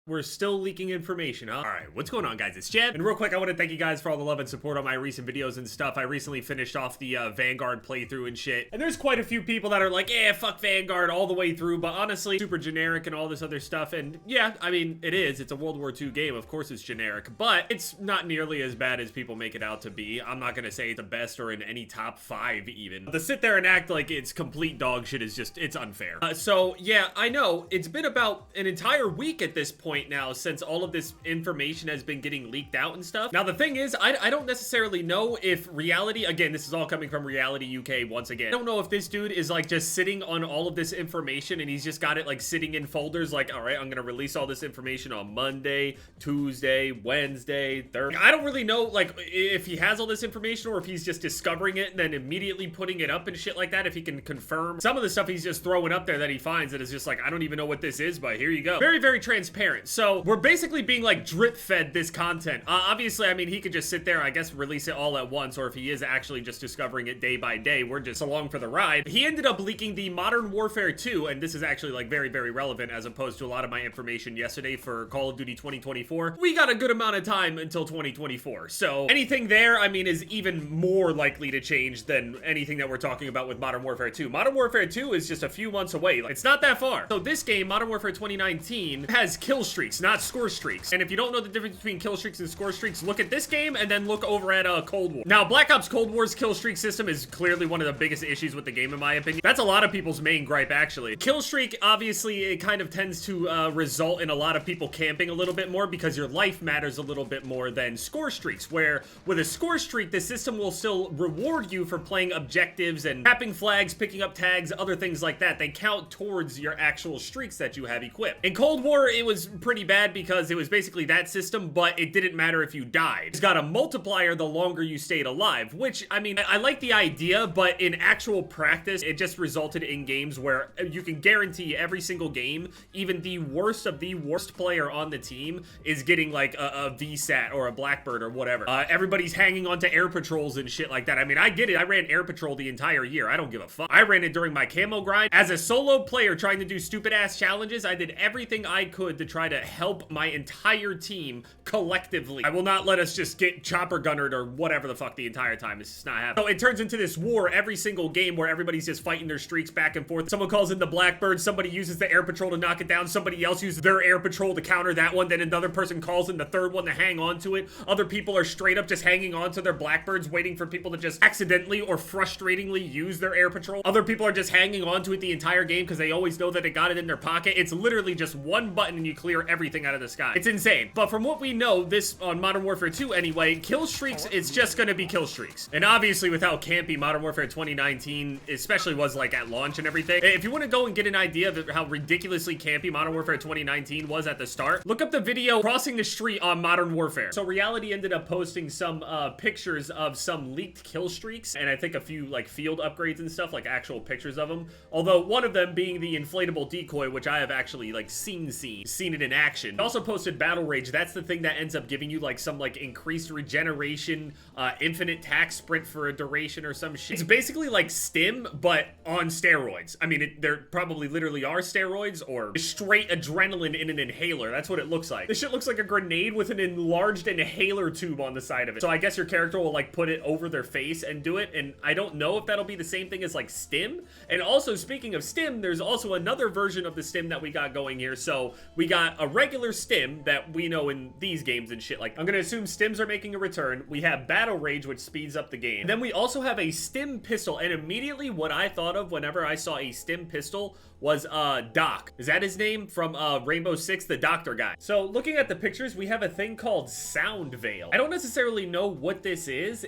We're still leaking information, huh? Alright, what's going on, guys? It's Jeb, and real quick, I want to thank you guys for all the love and support on my recent videos and stuff. I recently finished off the Vanguard playthrough and shit, and there's quite a few people that are like, yeah, fuck Vanguard all the way through, but honestly, super generic and all this other stuff, and yeah, I mean, it is. It's a World War II game, of course it's generic, but it's not nearly as bad as people make it out to be. I'm not gonna say it's the best or in any top 5 even. To sit there and act like it's complete dog shit is just, it's unfair. So yeah, I know, it's been about an entire week at this point now since all of this information has been getting leaked out and stuff. Now the thing is, I don't necessarily know if Reality, again, this is all coming from Reality UK once again, I don't know if this dude is like just sitting on all of this information and he's just got it like sitting in folders like, all right, I'm gonna release all this information on Monday, Tuesday, Wednesday, Thursday. I don't really know like if he has all this information or if he's just discovering it and then immediately putting it up and shit like that, if he can confirm some of the stuff he's just throwing up there that he finds that is just like, I don't even know what this is, but here you go. Very, very transparent. So we're basically being like drip fed this content. Obviously, I mean, he could just sit there, I guess, release it all at once, or if he is actually just discovering it day by day, we're just along for the ride. He ended up leaking the Modern Warfare 2, and this is actually like very, very relevant as opposed to a lot of my information yesterday for Call of Duty 2024. We got a good amount of time until 2024. So anything there, I mean, is even more likely to change than anything that we're talking about with Modern Warfare 2. Modern Warfare 2 is just a few months away. It's not that far. So this game, Modern Warfare 2019, has kill streaks, not score streaks. And if you don't know the difference between kill streaks and score streaks, look at this game and then look over at Cold War. Now, Black Ops Cold War's kill streak system is clearly one of the biggest issues with the game, in my opinion. That's a lot of people's main gripe, actually. Kill streak, obviously, it kind of tends to result in a lot of people camping a little bit more because your life matters a little bit more than score streaks, where with a score streak, the system will still reward you for playing objectives and tapping flags, picking up tags, other things like that. They count towards your actual streaks that you have equipped. In Cold War, it was pretty bad because it was basically that system, but it didn't matter if you died. It's got a multiplier the longer you stayed alive, which, I mean, I like the idea, but in actual practice, it just resulted in games where you can guarantee every single game, even the worst of the worst player on the team is getting like a VSAT or a Blackbird or whatever. Everybody's hanging onto air patrols and shit like that. I mean, I get it. I ran air patrol the entire year. I don't give a fuck. I ran it during my camo grind. As a solo player trying to do stupid ass challenges, I did everything I could to try to help my entire team collectively. I will not let us just get chopper gunnered or whatever the fuck the entire time. It's just not happening. So it turns into this war every single game where everybody's just fighting their streaks back and forth. Someone calls in the Blackbird, somebody uses the air patrol to knock it down, somebody else uses their air patrol to counter that one, then another person calls in the third one to hang on to it. Other people are straight up just hanging on to their Blackbirds, waiting for people to just accidentally or frustratingly use their air patrol. Other people are just hanging on to it the entire game because they always know that they got it in their pocket. It's literally just one button and you clear everything out of the sky. It's insane. But from what we know, this on Modern Warfare 2 anyway, kill streaks, it's just gonna be kill streaks. And obviously with how campy Modern Warfare 2019 especially was like at launch and everything, if you want to go and get an idea of how ridiculously campy Modern Warfare 2019 was at the start, look up the video Crossing the Street on Modern Warfare. So Reality ended up posting some pictures of some leaked kill streaks and I think a few like field upgrades and stuff, like actual pictures of them. Although one of them being the inflatable decoy, which I have actually like seen it in action. It also posted Battle Rage. That's the thing that ends up giving you like some like increased regeneration, infinite tack sprint for a duration or some shit. It's basically like Stim, but on steroids. I mean, there probably literally are steroids or straight adrenaline in an inhaler. That's what it looks like. This shit looks like a grenade with an enlarged inhaler tube on the side of it. So I guess your character will like put it over their face and do it. And I don't know if that'll be the same thing as like Stim. And also speaking of Stim, there's also another version of the Stim that we got going here. So we got a regular Stim that we know in these games and shit. Like, I'm gonna assume Stims are making a return. We have Battle Rage, which speeds up the game. And then we also have a Stim Pistol. And immediately what I thought of whenever I saw a Stim Pistol was Doc. Is that his name? From Rainbow Six, the doctor guy. So looking at the pictures, we have a thing called Sound Veil. I don't necessarily know what this is.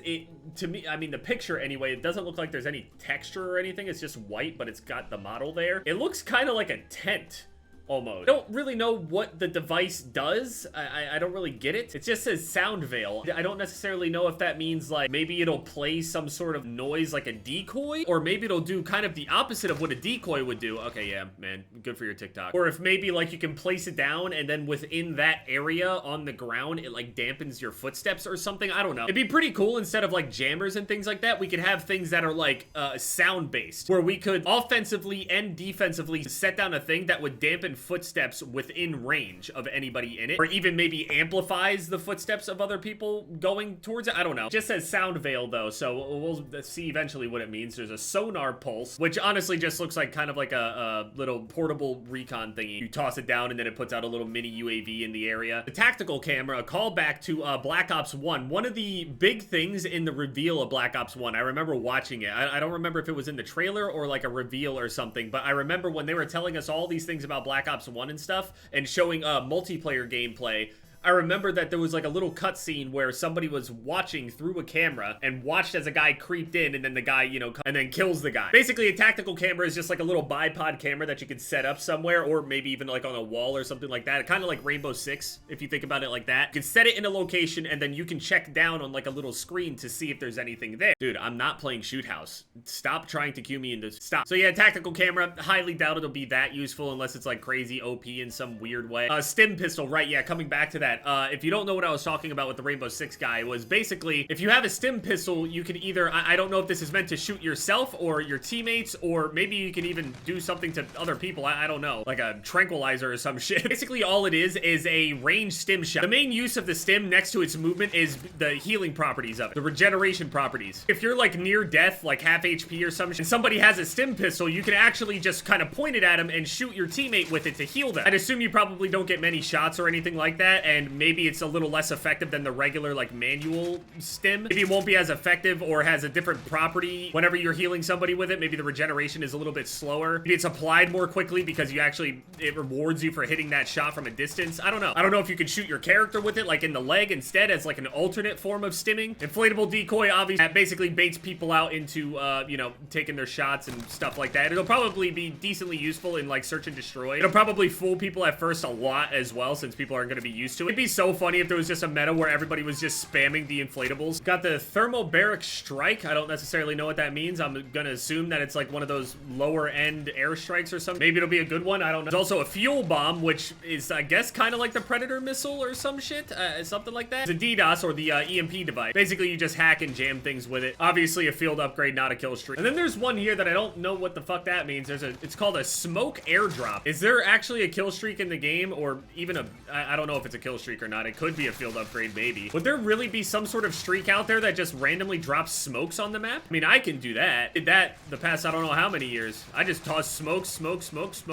To me, I mean, the picture anyway, it doesn't look like there's any texture or anything. It's just white, but it's got the model there. It looks kind of like a tent. Almost. I don't really know what the device does. I don't really get it. It just says Sound Veil. I don't necessarily know if that means like maybe it'll play some sort of noise like a decoy, or maybe it'll do kind of the opposite of what a decoy would do. Okay, yeah, man, good for your TikTok. Or if maybe like you can place it down and then within that area on the ground, it like dampens your footsteps or something. I don't know. It'd be pretty cool instead of like jammers and things like that. We could have things that are like sound based, where we could offensively and defensively set down a thing that would dampen footsteps within range of anybody in it, or even maybe amplifies the footsteps of other people going towards it. I don't know. It just says sound veil though, so we'll see eventually what it means. There's a sonar pulse, which honestly just looks like kind of like a little portable recon thingy. You toss it down and then it puts out a little mini UAV in the area. The tactical camera, a callback to Black Ops 1. One of the big things in the reveal of Black Ops 1, I remember watching it. I don't remember if it was in the trailer or like a reveal or something, but I remember when they were telling us all these things about Black Ops 1 and stuff and showing multiplayer gameplay, I remember that there was like a little cutscene where somebody was watching through a camera and watched as a guy creeped in, and then the guy, you know, and then kills the guy. Basically, a tactical camera is just like a little bipod camera that you can set up somewhere, or maybe even like on a wall or something like that. Kind of like Rainbow Six, if you think about it like that. You can set it in a location, and then you can check down on like a little screen to see if there's anything there. Dude, I'm not playing Shoot House. Stop trying to cue me into stop. So yeah, tactical camera, highly doubt it'll be that useful unless it's like crazy OP in some weird way. Stim Pistol, right, yeah, coming back to that. If you don't know what I was talking about with the Rainbow Six guy, was basically, if you have a Stim Pistol, you can either, I don't know if this is meant to shoot yourself or your teammates, or maybe you can even do something to other people, I don't know, like a tranquilizer or some shit. Basically, all it is a ranged stim shot. The main use of the stim next to its movement is the healing properties of it, the regeneration properties. If you're like near death, like half HP or some shit, and somebody has a Stim Pistol, you can actually just kind of point it at them and shoot your teammate with it to heal them. I'd assume you probably don't get many shots or anything like that, and maybe it's a little less effective than the regular like manual stim. Maybe it won't be as effective or has a different property whenever you're healing somebody with it. Maybe the regeneration is a little bit slower. Maybe it's applied more quickly because it rewards you for hitting that shot from a distance. I don't know. I don't know if you can shoot your character with it like in the leg instead as like an alternate form of stimming. Inflatable decoy, obviously, that basically baits people out into you know, taking their shots and stuff like that. It'll probably be decently useful in like search and destroy. It'll probably fool people at first a lot as well, since people aren't going to be used to it. It'd be so funny if there was just a meta where everybody was just spamming the inflatables. Got the thermobaric strike. I don't necessarily know what that means. I'm gonna assume that it's like one of those lower end airstrikes or something. Maybe it'll be a good one. I don't know. There's also a fuel bomb, which is, I guess, kind of like the Predator missile or some shit. Something like that. It's a DDoS, or the EMP device. Basically, you just hack and jam things with it. Obviously, a field upgrade, not a kill streak. And then there's one here that I don't know what the fuck that means. It's called a smoke airdrop. Is there actually a kill streak in the game, or even I don't know if it's a kill streak or not. It could be a field upgrade, maybe. Would there really be some sort of streak out there that just randomly drops smokes on the map? I mean, I can do that. Did that the past I don't know how many years. I just toss smoke.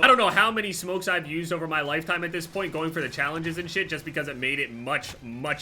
I don't know how many smokes I've used over my lifetime at this point, going for the challenges and shit, just because it made it much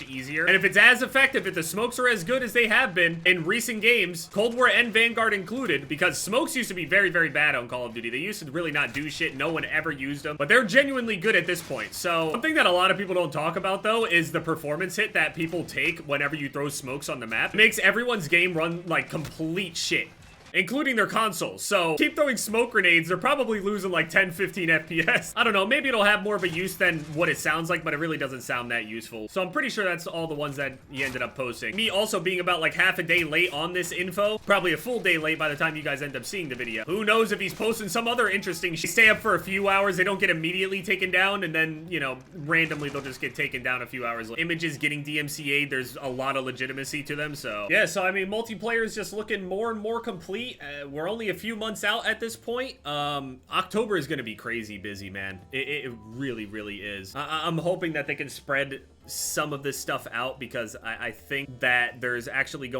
easier. And if it's as effective, if the smokes are as good as they have been in recent games, Cold War and Vanguard included, because smokes used to be very bad on Call of Duty. They used to really not do shit. No one ever used them, but they're genuinely good at this point. So one thing that a lot of people don't talk about though is the performance hit that people take whenever you throw smokes on the map. It makes everyone's game run like complete shit, including their consoles. So keep throwing smoke grenades. They're probably losing like 10-15 FPS. I don't know, maybe it'll have more of a use than what it sounds like, but it really doesn't sound that useful. So I'm pretty sure that's all the ones that he ended up posting. Me also being about like half a day late on this info, probably a full day late by the time you guys end up seeing the video. Who knows if he's posting some other interesting shit. Stay up for a few hours, they don't get immediately taken down, and then, you know, randomly they'll just get taken down a few hours later. Images getting DMCA'd, there's a lot of legitimacy to them, so yeah. So I mean, multiplayer is just looking more and more complete. We're only a few months out at this point. October is gonna be crazy busy, man. It really is. I'm hoping that they can spread some of this stuff out, because I think that there's actually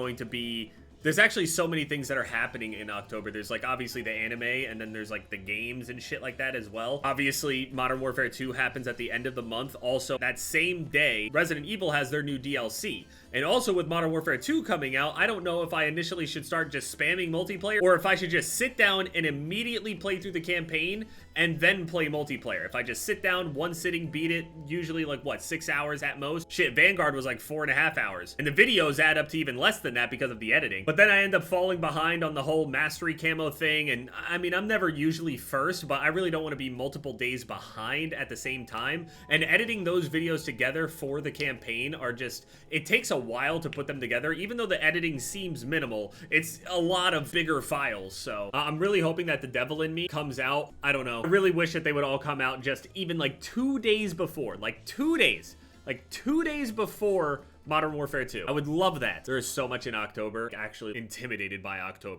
so many things that are happening in October. There's like obviously the anime, and then there's like the games and shit like that as well. Obviously, Modern Warfare 2 happens at the end of the month. Also, that same day, Resident Evil has their new DLC. And also with Modern Warfare 2 coming out, I don't know if I initially should start just spamming multiplayer, or if I should just sit down and immediately play through the campaign and then play multiplayer. If I just sit down, one sitting, beat it, usually like what, 6 hours at most? Shit, Vanguard was like 4.5 hours. And the videos add up to even less than that because of the editing. But then I end up falling behind on the whole mastery camo thing. And I mean, I'm never usually first, but I really don't want to be multiple days behind at the same time. And editing those videos together for the campaign are just, it takes a while to put them together. Even though the editing seems minimal, it's a lot of bigger files. So I'm really hoping that the devil in me comes out. I don't know. I really wish that they would all come out just even like 2 days before, like 2 days before Modern Warfare 2. I would love that. There is so much in October. Actually intimidated by October.